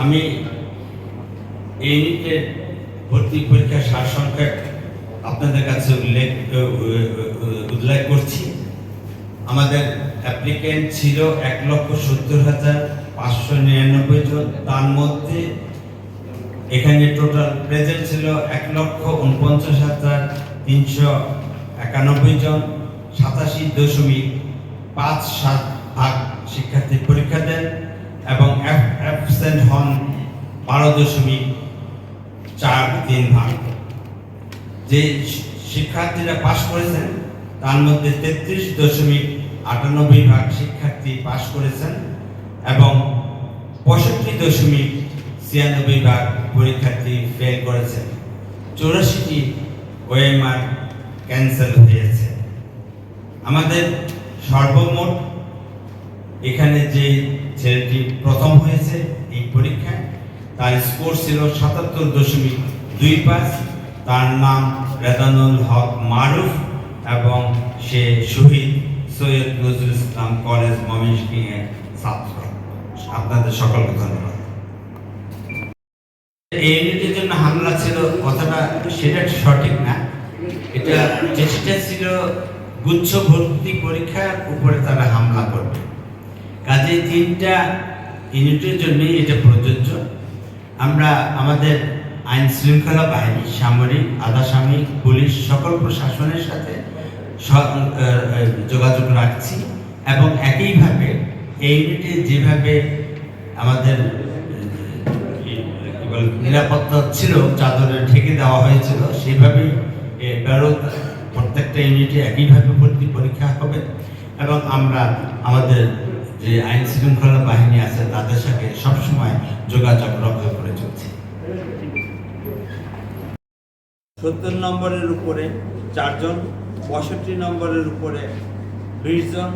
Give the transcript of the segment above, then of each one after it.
আমি এই ইউনিটের ভর্তি পরীক্ষার সারসংক্ষেপ আপনাদের কাছে উল্লেখ করছি। আমাদের অ্যাপ্লিকেন্ট ছিল 1,70,599 জন। তার মধ্যে এখানে টোটাল প্রেজেন্ট ছিল 1,49,391 জন। 87.57% শিক্ষার্থী পরীক্ষা দেন এবং অ্যাবসেন্ট হন 12.43%। যে শিক্ষার্থীরা পাশ করেছেন তার মধ্যে 33.98% শিক্ষার্থী পাশ করেছেন এবং 65.96% পরীক্ষার্থী ফেল করেছেন। 84টি ওএমআর ক্যান্সেল হয়েছে। আমাদের সর্বমোট এখানে যে ছেলেটি প্রথম হয়েছে এই পরীক্ষায়, তার স্কোর ছিল 77.25। তার নাম রেদানুল হক মারুফ এবং সে শহীদ সৈয়দ নজরুল ইসলাম কলেজ ময়মনসিংহের ছাত্র। আপনাদের সকলকে ধন্যবাদ। এই ইউনিটের জন্য হামলা ছিল কথাটা সেটা সঠিক না। এটা চেষ্টা ছিল গুচ্ছ ভর্তি পরীক্ষার উপরে তারা হামলা করবে। কাজে 3টা ইউনিটের জন্যই এটা প্রযোজ্য। আমরা আমাদের আইন শৃঙ্খলা বাহিনী, সামরিক, আধা সামরিক, পুলিশ সকল প্রশাসনের সাথে যোগাযোগ রাখছি এবং একইভাবে এই ইউনিটে যেভাবে আমাদের নিরাপত্তা ছিল, চাদরে ঢেকে দেওয়া হয়েছিল, সেইভাবেই প্রত্যেকটা ইউনিটে একইভাবে ভর্তি পরীক্ষা হবে এবং আমরা আমাদের যে আইন শৃঙ্খলা বাহিনী আছে তাদের সাথে সবসময় যোগাযোগ রক্ষা করে চলছি। 70 নম্বরের উপরে 4 জন, 65 নম্বরের উপরে 20 জন,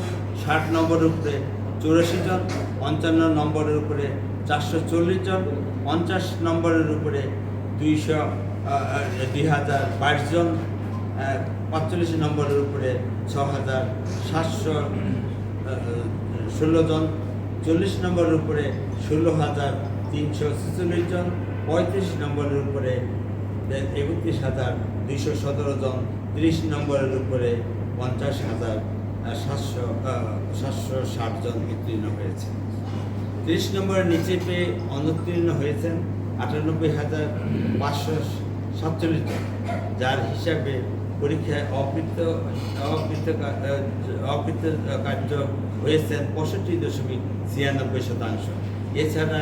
60 নম্বরের উপরে 84 জন, 55 নম্বরের উপরে 440 জন, 50 নম্বরের উপরে 2022 জন, 45 নম্বরের উপরে 6,716 জন, 40 নম্বরের উপরে 16,346 জন, 35 নম্বরের উপরে 31,217 জন, 30 নম্বরের উপরে 50,760 জন উত্তীর্ণ হয়েছে। 30 নম্বরের নিচে পেয়ে অনুত্তীর্ণ হয়েছেন 98,547 জন, যার হিসাবে পরীক্ষায় অকৃতকার্য হয়েছেন 65.96%। এছাড়া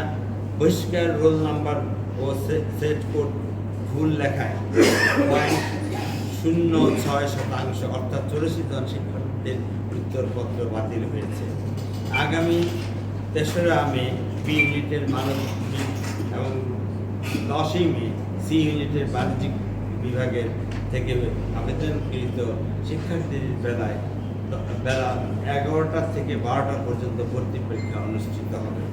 বহিষ্কার, রোল নাম্বার ও সেট কোড ভুল লেখায় 0.06% অর্থাৎ 84 জন শিক্ষার্থীদের উত্তরপত্র বাতিল হয়েছে। আগামী 3রা মে বি ইউনিটের মানবিক এবং 10ই মে সি ইউনিটের বাণিজ্যিক বিভাগের থেকে আবেদনকৃত শিক্ষার্থীদের বেলা 11টা থেকে 12টা পর্যন্ত ভর্তি পরীক্ষা অনুষ্ঠিত হবে।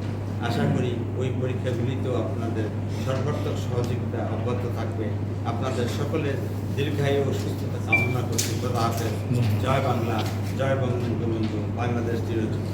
আশা করি ওই পরীক্ষাগুলিতেও আপনাদের সর্বাত্মক সহযোগিতা অব্যাহত থাকবে। আপনাদের সকলের দীর্ঘায়ু ও সুস্থতা কামনা করছি। জয় বাংলা, জয় বঙ্গবন্ধু, বাংলাদেশ চিরজীবী।